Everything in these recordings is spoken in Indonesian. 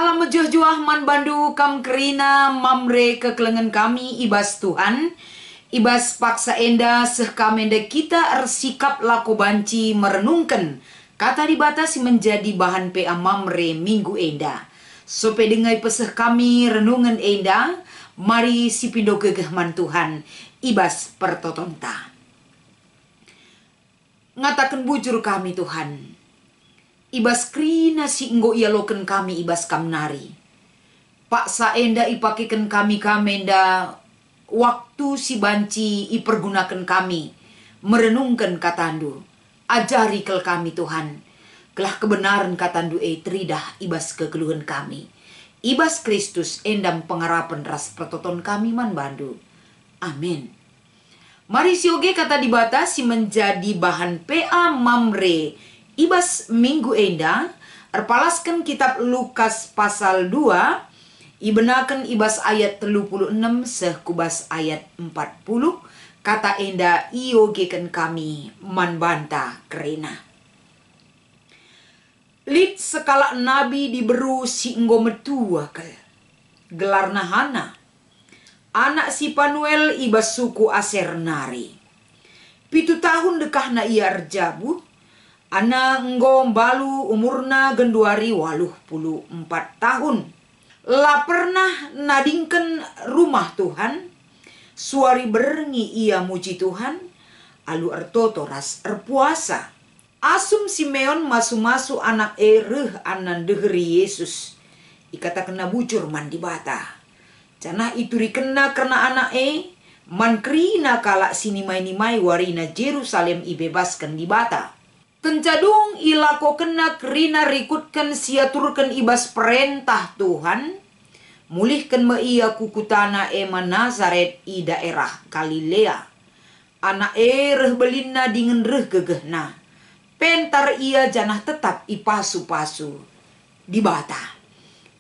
Salam mejuah-juah man bandu kam kerina mamre kekelengan kami ibas Tuhan. Ibas paksa enda seh kamenda kita ersikap lako banci merenungkan. Kata dibatasi menjadi bahan PA mamre minggu enda. So pedengai peseh kami renungan enda. Mari si pindo gegehman Tuhan. Ibas pertotonta. Ngatakan bujur kami Tuhan. Ibas krina si enggo ialoken kami ibas kamnari. Pak saenda ipakekan kami kamenda waktu si banci ipergunakan kami merenungkan katandu. Ajari kel kami Tuhan. Kelah kebenaran katandu tridah ibas kekeluhan kami. Ibas Kristus endam pengarapan ras pertoton kami man bandu. Amin. Mari sioge kata dibatasi menjadi bahan PA mamre. Ibas minggu enda, erpalaskan kitab Lukas pasal 2, ibenakan ibas ayat 36 seh kubas ayat 40, kata enda iogekan kami manbanta kerena. Lid sekala nabi diberu si enggo metua ke, gelarna Hana, anak si Panuel ibas suku Aser nari. 7 tahun dekahna ia erjabu, Ana enggo balu umurna genduari 84 tahun. La pernah nadingken rumah Tuhan. Suari berengi ia muji Tuhan. Alu ertoto ras erpuasa. Asum Simeon masu-masu anak ereh anan deheri Yesus. Ikata kena bujur mandi bata. Canah itu rikena karena anak man krina kalak sinimai-nimai warina Jerusalem ibebaskan di bata. Tencadung ilako kena kerina rikutkan siaturkan ibas perintah Tuhan. Mulihkan me ia kukutana ema Nazaret i daerah Galilea. Anak reh belina dengan reh gegehna. Pentar ia janah tetap ipasu-pasu di bata.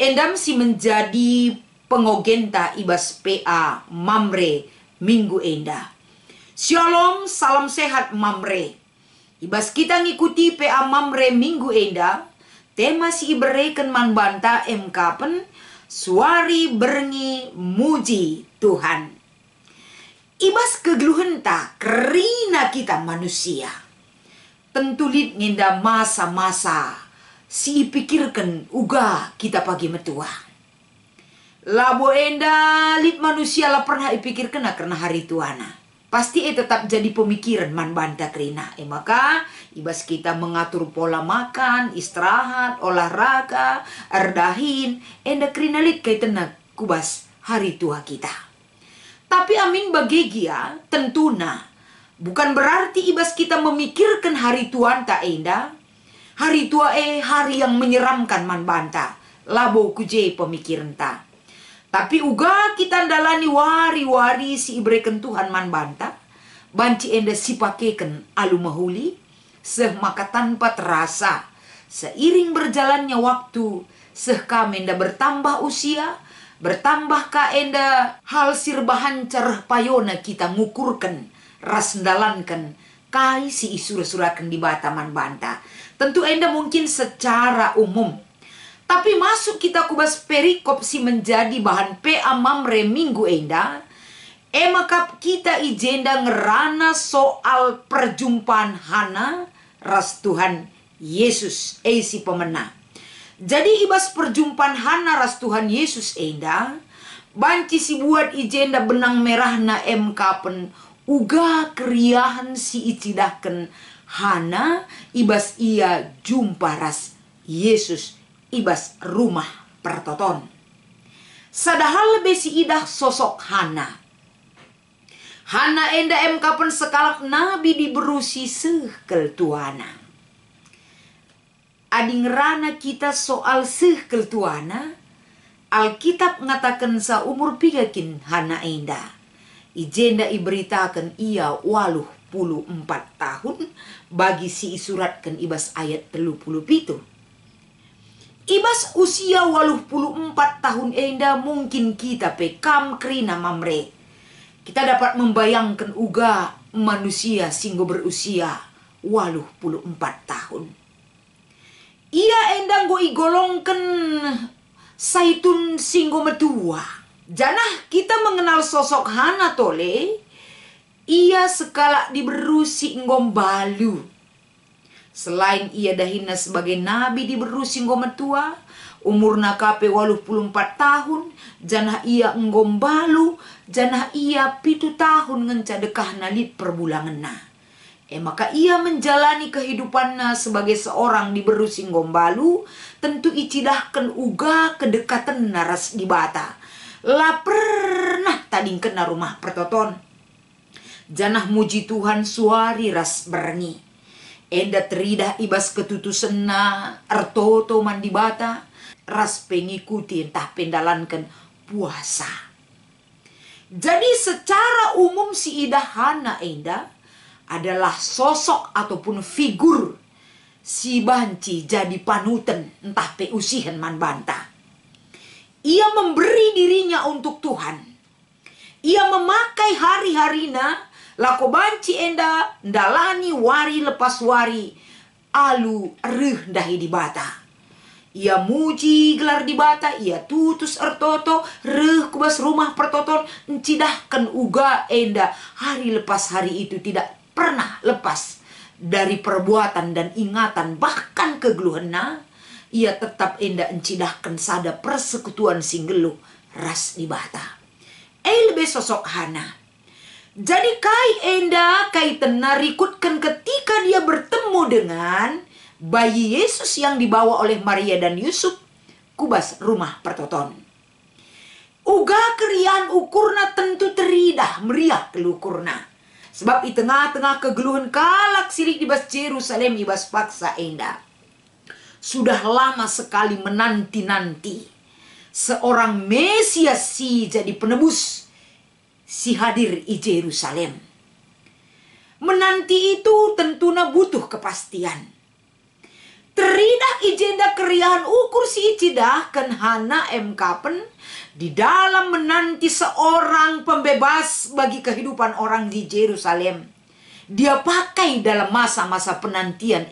Endam si menjadi pengogenta ibas PA mamre minggu enda. Shalom, salam sehat mamre. Ibas kita ngikuti PA mamre minggu enda, tema si ibereken man banta kapen, suari berengi muji Tuhan. Ibas kegeluhenta kerina kita manusia. Tentu lid ngenda masa-masa si ipikirkan uga kita pagi metua. Labo enda lid manusia lah pernah ipikirkan karena hari tuana. Pasti tetap jadi pemikiran man banta kerina. Maka ibas kita mengatur pola makan, istirahat, olahraga, erdahin, enda kerina lit kaitana kubas hari tua kita. Tapi amin bagegia tentuna. Bukan berarti ibas kita memikirkan hari tuan tak enda. Hari tua hari yang menyeramkan man banta. Labo kuje pemikiran ta. Tapi uga kita dalani wari-wari si ibreken Tuhan man banta. Banci enda si pakeken alu mahuli. Seh maka tanpa terasa. Seiring berjalannya waktu. Seh kamenda bertambah usia. Bertambah ka enda hal sirbahan carah payona kita ngukurkan. Rasndalankan. Kai si isura-surakan di bata man banta. Tentu enda mungkin secara umum. Tapi masuk kita kubas perikop si menjadi bahan PA mamre minggu enda. Maka kita ijenda ngerana soal perjumpaan Hana ras Tuhan Yesus si pemena. Jadi ibas perjumpaan Hana ras Tuhan Yesus enda. Banci si buat ijenda benang merahna kapen uga keriahan si icidahkan Hana ibas ia jumpa ras Yesus ibas rumah pertoton. Sadahal besi idah sosok Hana. Hana enda kapan sekalak nabi diberusi sehkel tuana. Adi ngerana kita soal sehkel tuana. Alkitab ngatakan sa umur pigakin Hana enda. Ijenda iberitakan ia 84 tahun. Bagi si isuratkan ibas ayat 37. Ibas usia 84 tahun enda mungkin kita pekam krina mamre. Kita dapat membayangkan uga manusia singgo berusia 84 tahun. Ia endang go igolongkan Saitun singgo metua. Janah kita mengenal sosok Hana tole, ia sekala diberusi ngombalu. Selain ia dahina sebagai nabi diberusi ngometua, umurna kape 84 tahun, janah ia ngombalu, janah ia 7 tahun ngencadekah nalit perbulanganna. Maka ia menjalani kehidupannya sebagai seorang diberusi ngombalu, tentu icidahkan uga kedekatan naras di bata. La pernah tading kena rumah pertoton. Janah muji Tuhan suari ras berni. Enda teridah ibas ketutusenna ertoto mandi bata. Ras pengikuti entah pendalankan puasa. Jadi secara umum si Ida Hana Enda adalah sosok ataupun figur si banci jadi panutan entah peusihan man banta. Ia memberi dirinya untuk Tuhan. Ia memakai hari-harina lako banci enda ndalani wari lepas wari alu reh dahi di bata. Ia muji gelar di bata, ia tutus ertoto reh kubas rumah pertoton encidahkan uga enda hari lepas hari itu tidak pernah lepas dari perbuatan dan ingatan bahkan kegeluhena. Ia tetap enda encidahkan sada persekutuan singgelu ras di bata. Lebih sosok Hana. Jadi kai enda kai tenarikutkan ketika dia bertemu dengan bayi Yesus yang dibawa oleh Maria dan Yusuf kubas rumah pertoton. Uga kerian ukurna tentu teridah meriah kelukurna. Sebab di tengah-tengah kegeluhan kalak sirik di bas Yerusalem ibas paksa enda. Sudah lama sekali menanti-nanti seorang Mesias si jadi penebus si hadir di Yerusalem. Menanti itu tentunya butuh kepastian. Teridah ijenda keriahan ukur si icidah kan Hana kapen di dalam menanti seorang pembebas bagi kehidupan orang di Yerusalem. Dia pakai dalam masa-masa penantian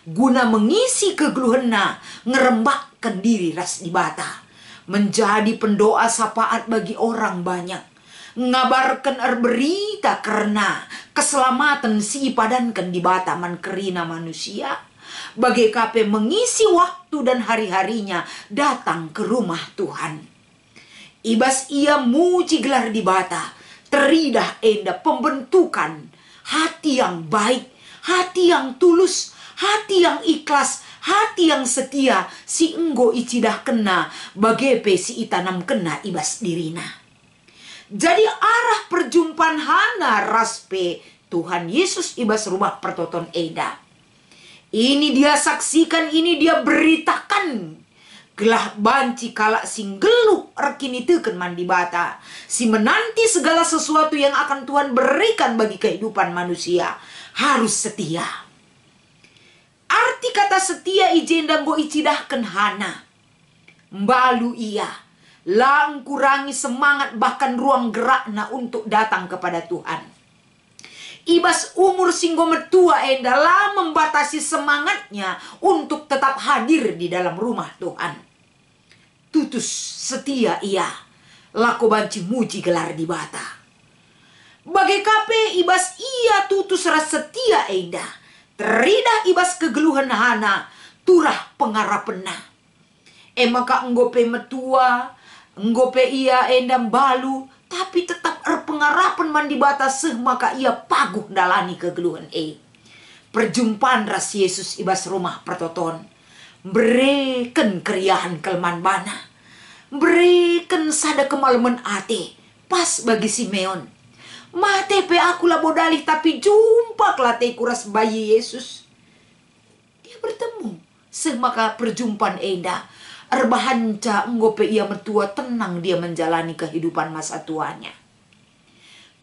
guna mengisi kegeluhena ngerembakkan diri ras di bata. Menjadi pendoa sapaat bagi orang banyak. Ngabarkan berita karena keselamatan si padankan di bata man kerina manusia. Bagai kape mengisi waktu dan hari-harinya datang ke rumah Tuhan. Ibas ia muji gelar di bata. Teridah enda pembentukan hati yang baik, hati yang tulus, hati yang ikhlas, hati yang setia, si enggo icidah kena, bagepe si itanam kena ibas dirina. Jadi arah perjumpaan Hana raspe Tuhan Yesus ibas rumah pertoton eda. Ini dia saksikan, ini dia beritakan. Gelah banci kalak singgelu rekini teken mandi bata. Si menanti segala sesuatu yang akan Tuhan berikan bagi kehidupan manusia. Harus setia. Arti kata setia ijenda go icidahkan Hana. Mbalu ia. Lang kurangi semangat bahkan ruang gerakna untuk datang kepada Tuhan. Ibas umur singgo metua adalah membatasi semangatnya untuk tetap hadir di dalam rumah Tuhan. Tutus setia ia, lako banci muji gelar di bata. Bagai kape ibas ia tutus ras setia enda, teridah ibas kegeluhan Hana, turah pengarapena. Maka enggope metua, enggope ia enda balu, tapi tetap pengarapan mandi bata seh maka ia paguh dalani kegeluhan perjumpaan ras Yesus ibas rumah pertoton. Berikan keriahan kelman bana. Berikan sada kemalaman ate. Pas bagi Simeon. Mate pe aku lah bodali tapi jumpa kelate kuras bayi Yesus. Dia bertemu. Semaka perjumpaan enda. Erbahanca nggope ia metua tenang dia menjalani kehidupan masa tuanya.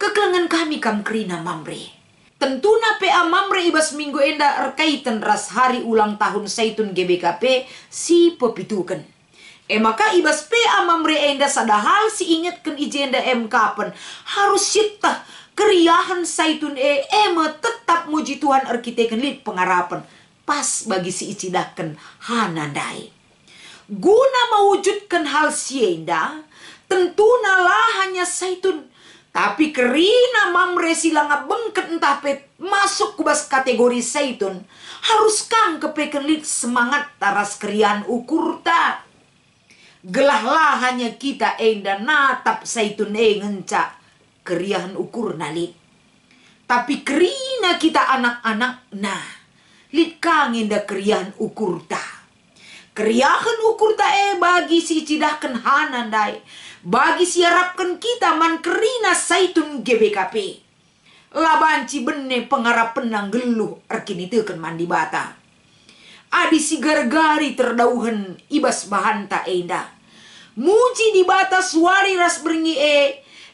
Kekelengan kami kang krina mamre. Tentuna PA Mamre ibas minggu enda erkaitan ras hari ulang tahun Saitun GBKP si pepitukan. Maka ibas PA Mamre enda sadahal si ingatkan ijenda kapen harus sitah keriahan Saitun tetap muji Tuhan erkiteken lid pengarapan pas bagi si icidahkan Hanandai. Guna mewujudkan hal sienda, tentu hanya saitun. Tapi kerina mamre silanga bengket entah pe masuk kubas kategori saitun. Harus kang kepekenlit semangat taras krian ukur ta. Gelahlah hanya kita enda natap saitun ngenca keriahan ukur nalit. Tapi kerina kita anak-anak nah lit kang enda keriahan ukur ta. Keriahan ukur ta bagi si cidahkan hanandai. Bagi siarapkan kita man kerina saitun GBKP. Labanci bene pengarap penang geluh arkini teukeun mandi bata. Adi si gargari terdauhan ibas bahanta enda. Muji di bata suari ras beringi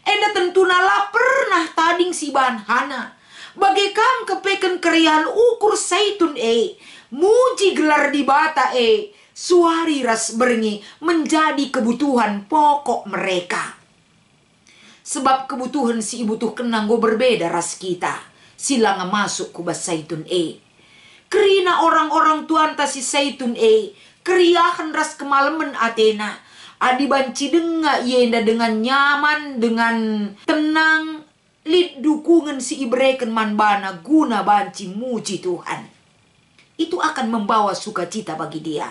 enda tentuna lah pernah tading si bahan hana. Bagaikan kepeken kerian ukur saitun muji gelar di bata suari ras beringi menjadi kebutuhan pokok mereka. Sebab kebutuhan si ibu tuh kenanggo berbeda ras kita. Silanga masuk kubas saitun Kerina orang-orang tuan ta si saitun keriahan ras kemalaman Athena. Adi banci denga yenda dengan nyaman, dengan tenang. Lid dukungan si ibreken manbana guna banci muji Tuhan. Itu akan membawa sukacita bagi dia.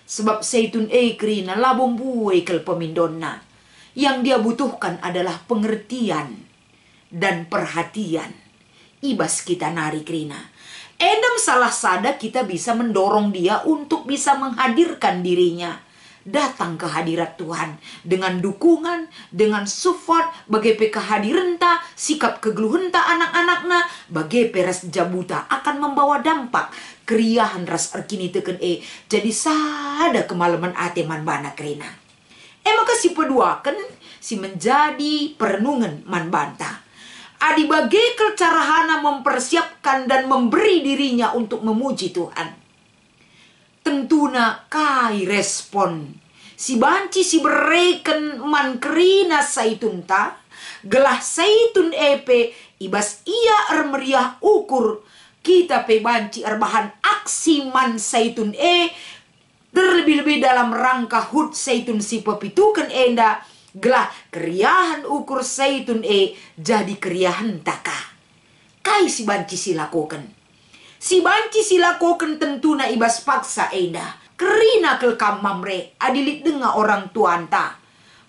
Sebab saitun kerina labong buwe kel pemindonna. Yang dia butuhkan adalah pengertian dan perhatian. Ibas kita nari kerina. Endam salah sada kita bisa mendorong dia untuk bisa menghadirkan dirinya. Datang ke hadirat Tuhan. Dengan dukungan, dengan support. Bagai kehadiran sikap kegeluhan anak-anakna. Bagai peras jabuta akan membawa dampak. Keriahan ras arkini teken jadi sada kemalaman ate manbana kerina. Maka si peduakan si menjadi perenungan manbanta. Adi bagekel cara hana mempersiapkan dan memberi dirinya untuk memuji Tuhan. Tentuna kai respon. Si banci si bereken man kerina saitun ta. Gelah saitun ibas ia meriah ukur. Kita pe banci erbahan aksi man saitun terlebih-lebih dalam rangka hud saitun si pepitukan enda gelah keriahan ukur saitun jadi keriahan taka. Kai si banci silakokan. Si banci silakokan tentuna ibas paksa enda. Kerina kelkam mamre adilit denga orang tuanta.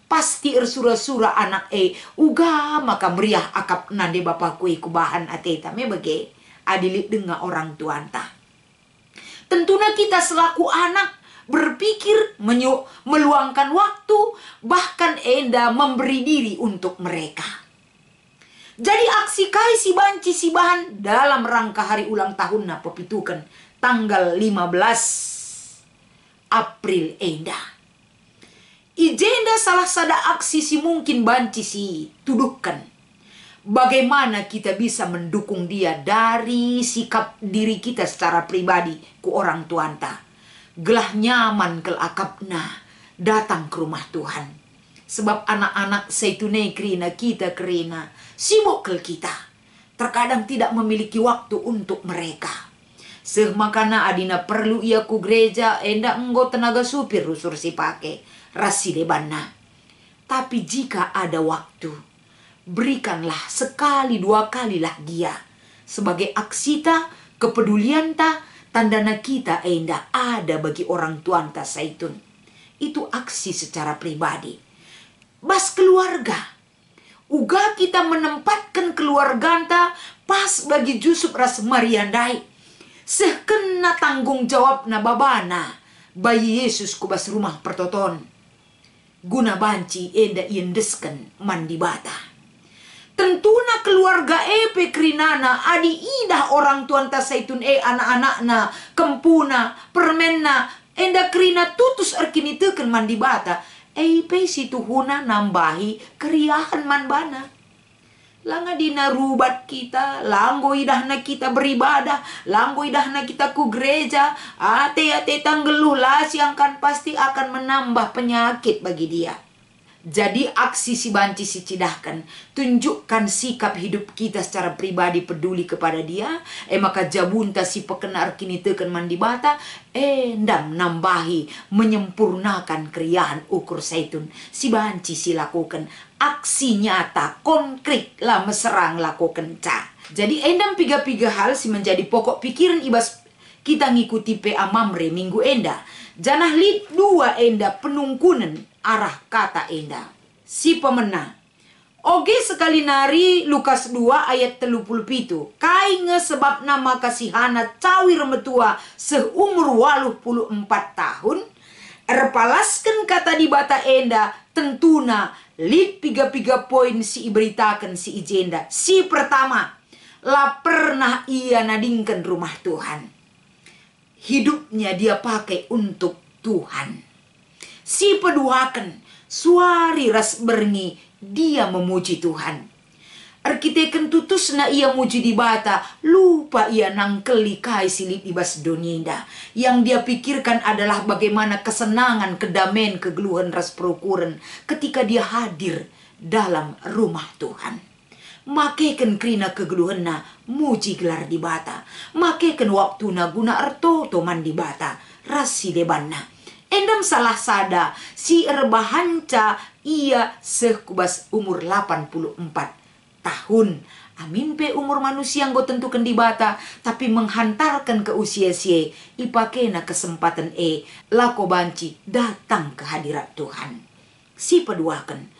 Pasti ersura-sura anak uga maka meriah akap nande bapakku kubahan ateta me bage. Adilit dengar orang tuanta. Tentunya kita selaku anak berpikir meluangkan waktu bahkan enda memberi diri untuk mereka. Jadi aksi kai si banci si bahan dalam rangka hari ulang tahun na pepitukan tanggal 15 April enda. Ijenda salah sada aksi si mungkin banci si tuduhkan. Bagaimana kita bisa mendukung dia dari sikap diri kita secara pribadi ku orang tuanta. Gelah nyaman kel akapna datang ke rumah Tuhan. Sebab anak-anak saitune kerina kita kerina sibuk kel kita. Terkadang tidak memiliki waktu untuk mereka. Makana adina perlu ia ku gereja enda enggo tenaga supir rusur si pake rasi debana. Tapi jika ada waktu, berikanlah sekali dua kalilah dia. Sebagai aksita, kepedulian ta, tandana kita enda ada bagi orang tuan ta saitun. Itu aksi secara pribadi. Bas keluarga. Uga kita menempatkan keluarga ta pas bagi Jusuf ras Mariandai. Sekena tanggung jawab na babana bayi Yesus kubas rumah pertoton. Guna banci enda iendesken mandi bata. Tentuna keluarga kerinana adi idah orang tuan ta saitun anak-anakna kempuna permenna enda kerina tutus arkini teukeun mandi bata pe si tuhuna nambahi keriahan manbana. Langa dina rubat kita, langgo idahna kita beribadah, langgo idahna kita ku gereja, ate tanggeluh lah siangkan pasti akan menambah penyakit bagi dia. Jadi aksi si banci si cidahkan, tunjukkan sikap hidup kita secara pribadi peduli kepada dia. Maka jabunta si pekenar kini tekan mandi bata, ndam nambahi menyempurnakan keriahan ukur zaitun. Si banci si lakukan aksi nyata konkret lah meserang lakukan ca. Jadi endam piga-piga hal si menjadi pokok pikiran ibas kita ngikuti PA Mamre minggu enda. Janah lid dua enda penungkunan arah kata enda. Si pemenang. Oge sekali nari Lukas 2 ayat 37. Kai nge sebab nama kasihana cawir metua seumur 84 tahun. Erpalaskan kata di bata enda tentuna lid piga-piga poin si iberitakan si ijenda. Si pertama, lah pernah ia nadingkan rumah Tuhan. Hidupnya dia pakai untuk Tuhan. Si peduakan, suari ras berngi, dia memuji Tuhan. Arkiteken tutus na ia muji di bata, lupa ia nangkeli kai silip ibas doninda. Yang dia pikirkan adalah bagaimana kesenangan, kedamaian, kegeluhan ras perukuran ketika dia hadir dalam rumah Tuhan. Makeken krina kegeluhenna muji gelar di bata. Makeken waktu na guna erto toman di bata. Rasi debanna. Endam salah sada si erbahanca ia sekubas umur 84 tahun. Amin pe umur manusia yang go tentukan di bata. Tapi menghantarkan ke usia sie. Ipakena kesempatan lako banci datang ke hadirat Tuhan. Si peduakan.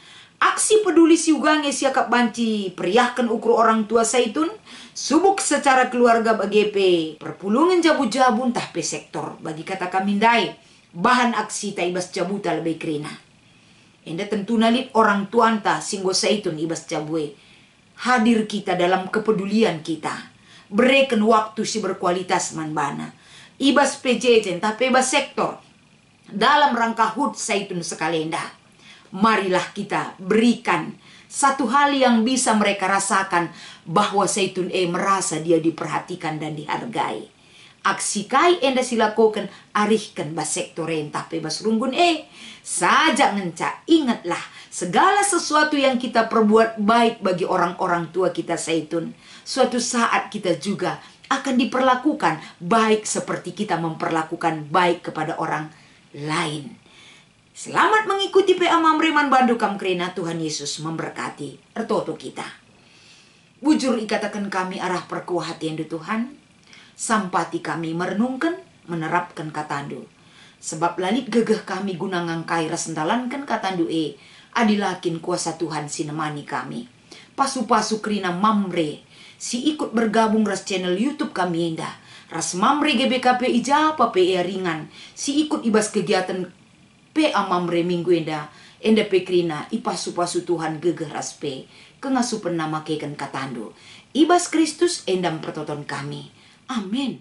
Aksi peduli si ugange siakap banci periahkan ukur orang tua zaitun. Subuk secara keluarga bagepe. Perpulungan jabu-jabu entah pe sektor. Bagi kata kami dai. Bahan aksi ta ibas jabuta lebih kerina. Enda tentu nalit orang tua anta singgo zaitun ibas jabue. Hadir kita dalam kepedulian kita. Berikan waktu si berkualitas manbana. Ibas PJJ entah pe ibas sektor. Dalam rangka hud zaitun sekalenda. Marilah kita berikan satu hal yang bisa mereka rasakan bahwa zaitun merasa dia diperhatikan dan dihargai. Aksi kai enda silakukan arihkan bas sektor entah bebas runggun saja ngenca ingatlah segala sesuatu yang kita perbuat baik bagi orang-orang tua kita zaitun. Suatu saat kita juga akan diperlakukan baik seperti kita memperlakukan baik kepada orang lain. Selamat mengikuti PA Mamre Man Bandu Kamkrena. Tuhan Yesus memberkati ertoto kita. Bujur ikatakan kami arah perkuah hati Anda Tuhan. Sampati kami merenungkan, menerapkan katandu. Sebab lalit gegeh kami guna ngangkai rasendalankan katandu adilakin kuasa Tuhan sinemani kami. Pasu-pasu krina Mamre. Si ikut bergabung ras channel YouTube kami indah. Ras Mamre GBKP ijapa PA ringan. Si ikut ibas kegiatan PA Mamre minggu enda pekrina ipasu-pasu Tuhan gegeh raspe kengasupen nama keken katandu ibas Kristus endam pertoton kami. Amin.